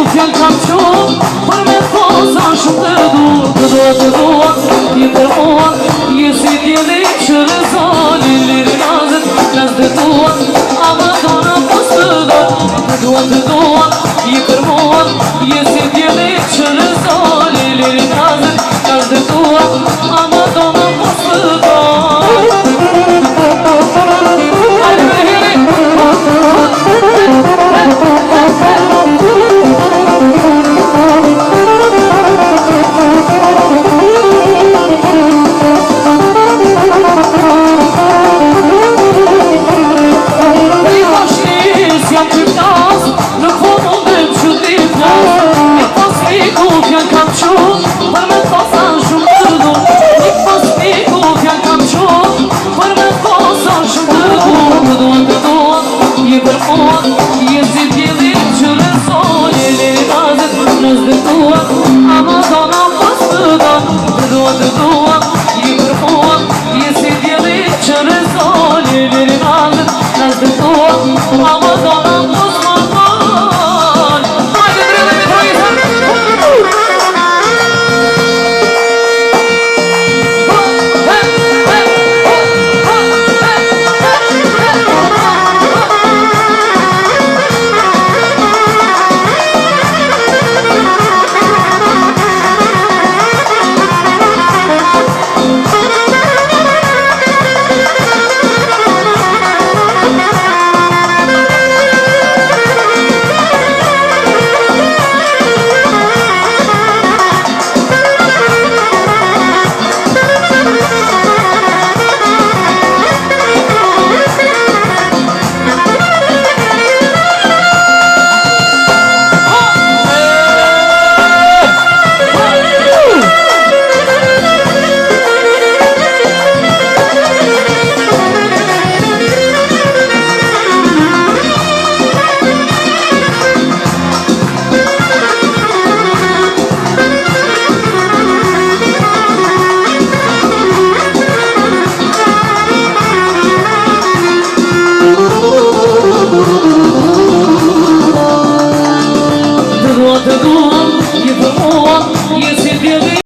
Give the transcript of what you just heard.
fjall kam qon për me thosa shumë të dua ti për mua je si djeli që rëzoni liri nazët nas të dua ama dona pos të dua je për mua je si djeli që rëzoni liri nazët nas të dua ama dona pos të dua Për me thosa